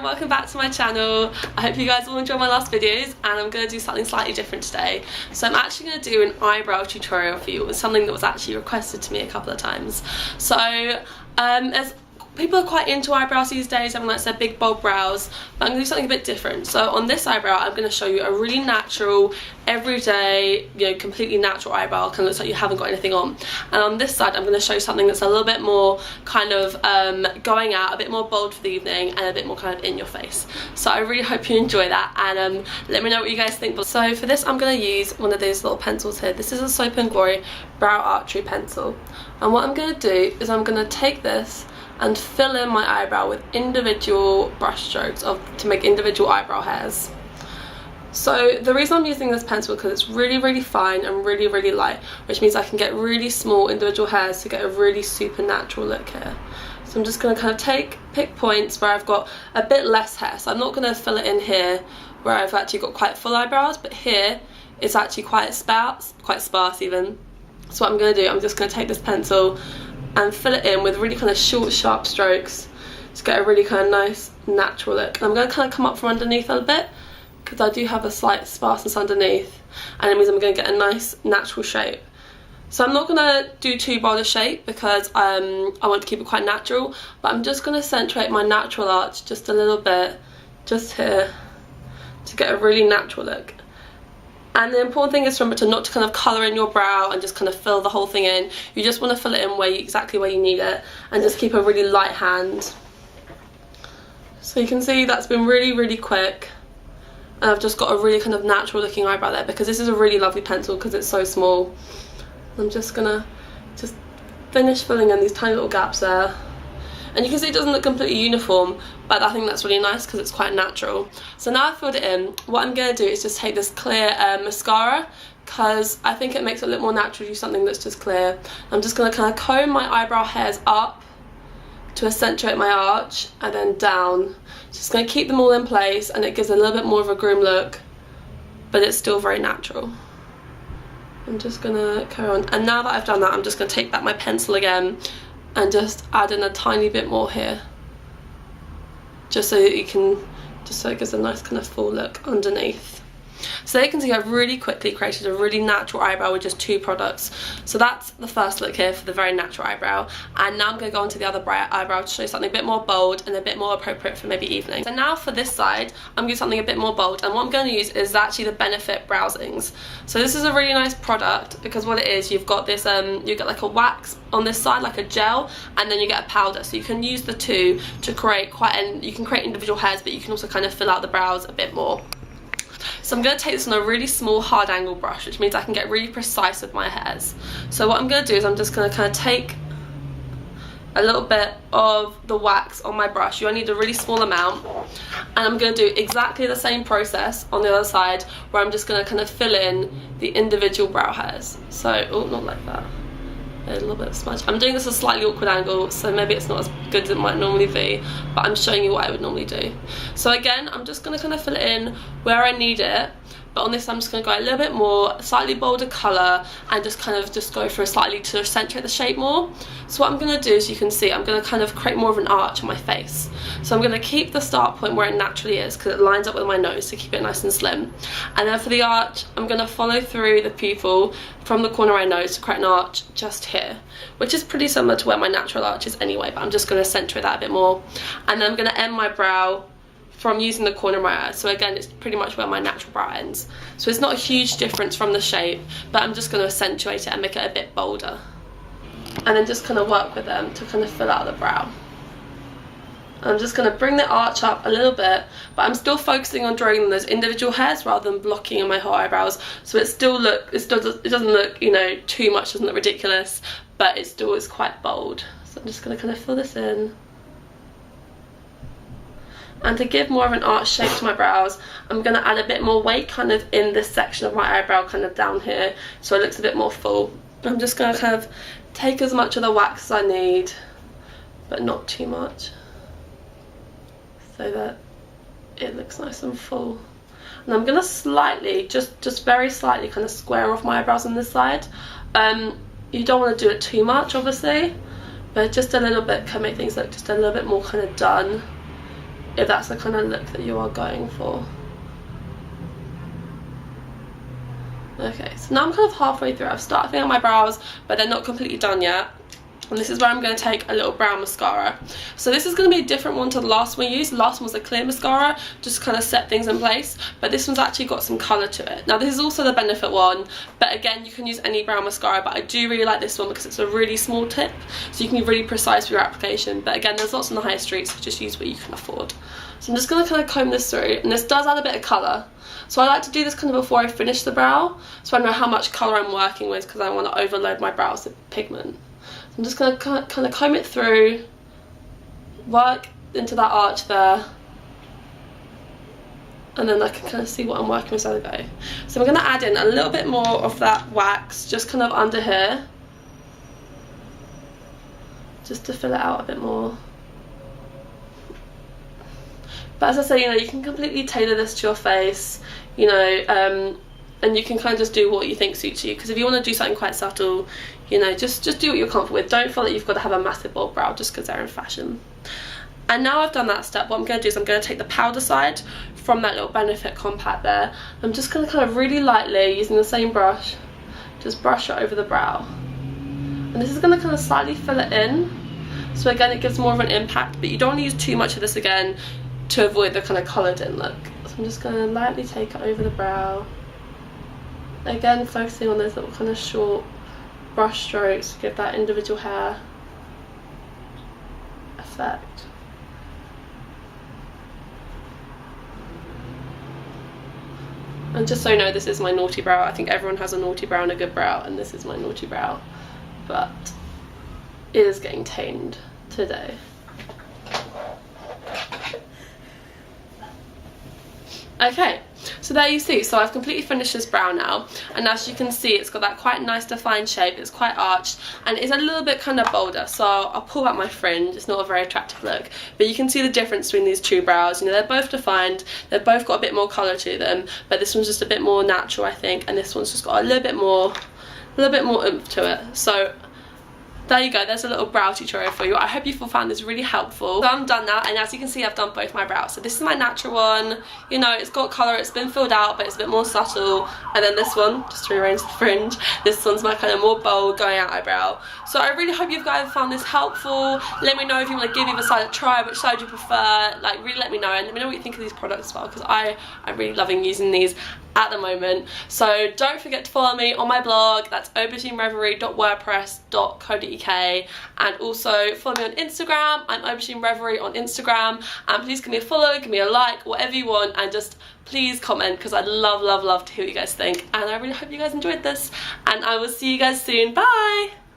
welcome back to my channel. I hope you guys all enjoyed my last videos, and I'm going to do something slightly different today. So I'm actually going to do an eyebrow tutorial for you. It was something that was actually requested to me a couple of times. So as people are quite into eyebrows these days, having like their big bold brows, but I'm going to do something a bit different. So on this eyebrow I'm going to show you a really natural, everyday, completely natural eyebrow, kind of looks like you haven't got anything on. And on this side I'm going to show you something that's a little bit more kind of going out, a bit more bold for the evening, and a bit more kind of in your face. So I really hope you enjoy that, and let me know what you guys think. So for this I'm going to use one of those little pencils here. This is a Soap & Glory Brow Archery pencil, and what I'm going to do is I'm going to take this and fill in my eyebrow with individual brush strokes to make individual eyebrow hairs. So the reason I'm using this pencil is because it's really fine and really light, which means I can get really small individual hairs to get a really super natural look here. So I'm just going to kind of pick points where I've got a bit less hair. So I'm not going to fill it in here where I've actually got quite full eyebrows, but here it's actually quite sparse even. So what I'm going to do, I'm just going to take this pencil and fill it in with really kind of short, sharp strokes to get a really kind of nice, natural look. And I'm going to kind of come up from underneath a little bit, because I do have a slight sparseness underneath, and it means I'm going to get a nice, natural shape. So I'm not going to do too bold a shape because I want to keep it quite natural, but I'm just going to accentuate my natural arch just a little bit, just here, to get a really natural look. And the important thing is remember not to kind of colour in your brow and just kind of fill the whole thing in. You just want to fill it in exactly where you need it, and just keep a really light hand. So you can see that's been really quick, and I've just got a really kind of natural looking eyebrow there, because this is a really lovely pencil because it's so small. I'm just gonna finish filling in these tiny little gaps there. And you can see it doesn't look completely uniform, but I think that's really nice because it's quite natural. So now I've filled it in, what I'm going to do is just take this clear mascara, because I think it makes it look more natural to use something that's just clear. I'm just going to kind of comb my eyebrow hairs up to accentuate my arch, and then down. Just going to keep them all in place, and it gives a little bit more of a groomed look, but it's still very natural. I'm just going to carry on. And now that I've done that, I'm just going to take back my pencil again and just add in a tiny bit more here, just so that it gives a nice kind of full look underneath. So you can see I've really quickly created a really natural eyebrow with just 2 products. So that's the first look here for the very natural eyebrow, and now I'm going to go on to the other eyebrow to show you something a bit more bold and a bit more appropriate for maybe evening. So now for this side I'm going to do something a bit more bold, and what I'm going to use is actually the Benefit Browsings. So this is a really nice product because what it is, you've got this you get like a wax on this side, like a gel, and then you get a powder, so you can use the two to create you can create individual hairs, but you can also kind of fill out the brows a bit more. So I'm going to take this on a really small hard angle brush, which means I can get really precise with my hairs. So what I'm going to do is I'm just going to kind of take a little bit of the wax on my brush. You only need a really small amount, and I'm going to do exactly the same process on the other side, where I'm just going to kind of fill in the individual brow hairs. So, oh, not like that. A little bit of smudge. I'm doing this at a slightly awkward angle, so maybe it's not as good as it might normally be, but I'm showing you what I would normally do. So again, I'm just going to kind of fill it in where I need it, but on this I'm just going to go a little bit more, slightly bolder colour, and just go for to accentuate the shape more. So what I'm going to do, as you can see, I'm going to kind of create more of an arch on my face. So I'm going to keep the start point where it naturally is, because it lines up with my nose, to keep it nice and slim. And then for the arch, I'm going to follow through the pupil from the corner of my nose to create an arch just here, which is pretty similar to where my natural arch is anyway, but I'm just going to accentuate that a bit more. And then I'm going to end my brow from using the corner of my eye. So again, it's pretty much where my natural brow ends. So it's not a huge difference from the shape, but I'm just going to accentuate it and make it a bit bolder. And then just kind of work with them to kind of fill out the brow. I'm just going to bring the arch up a little bit, but I'm still focusing on drawing those individual hairs rather than blocking in my whole eyebrows. So it doesn't look, too much, doesn't look ridiculous, but it still is quite bold. So I'm just going to kind of fill this in. And to give more of an arch shape to my brows, I'm going to add a bit more weight kind of in this section of my eyebrow, kind of down here, so it looks a bit more full. I'm just going to kind of take as much of the wax as I need, but not too much, so that it looks nice and full. And I'm going to slightly, just very slightly kind of square off my eyebrows on this side. You don't want to do it too much, obviously, but just a little bit can make things look just a little bit more kind of done. if that's the kind of look that you are going for. Okay, so now I'm kind of halfway through. I've started filling out my brows, but they're not completely done yet. And this is where I'm going to take a little brown mascara. So this is going to be a different one to the last one we used. The last one was a clear mascara, just to kind of set things in place. But this one's actually got some colour to it. Now this is also the Benefit one, but again, you can use any brown mascara, but I do really like this one because it's a really small tip, so you can be really precise with your application. But again, there's lots on the high street, so just use what you can afford. So I'm just going to kind of comb this through, and this does add a bit of colour. So I like to do this kind of before I finish the brow, so I know how much colour I'm working with, because I want to overload my brows with pigment. I'm just going to kind of comb it through, work into that arch there, and then I can kind of see what I'm working with as I go. So I'm going to add in a little bit more of that wax, just kind of under here, just to fill it out a bit more. But as I say, you know, you can completely tailor this to your face, you know, and you can kind of just do what you think suits you. Because if you want to do something quite subtle, you know, just do what you're comfortable with. Don't feel that you've got to have a massive bold brow just because they're in fashion. And now I've done that step, what I'm going to do is I'm going to take the powder side from that little Benefit compact there. I'm just going to kind of really lightly, using the same brush, just brush it over the brow. And this is going to kind of slightly fill it in. So again, it gives more of an impact, but you don't want to use too much of this again to avoid the kind of coloured in look. So I'm just going to lightly take it over the brow. Again, focusing on those little kind of short brush strokes to give that individual hair effect. And just so you know, this is my naughty brow. I think everyone has a naughty brow and a good brow, and this is my naughty brow, but it is getting tamed today. Okay, so there you see, so I've completely finished this brow now, and as you can see, it's got that quite nice defined shape. It's quite arched, and it's a little bit kind of bolder, so I'll pull out my fringe. It's not a very attractive look, but you can see the difference between these two brows. You know, they're both defined, they've both got a bit more colour to them, but this one's just a bit more natural, I think, and this one's just got a little bit more oomph to it. So there you go, there's a little brow tutorial for you. I hope you've all found this really helpful. So I'm done now, and as you can see, I've done both my brows. So this is my natural one. You know, it's got colour, it's been filled out, but it's a bit more subtle. And then this one, just to rearrange the fringe, this one's my kind of more bold going out eyebrow. So I really hope you guys found this helpful. Let me know if you want to give either side a try, which side you prefer. Like, really let me know, and let me know what you think of these products as well, because I'm really loving using these at the moment. So don't forget to follow me on my blog. That's auberginereverie.wordpress.co.uk, and also follow me on Instagram. I'm auberginereverie on Instagram, and please give me a follow, give me a like, whatever you want, and just please comment, because I'd love to hear what you guys think. And I really hope you guys enjoyed this, and I will see you guys soon. Bye.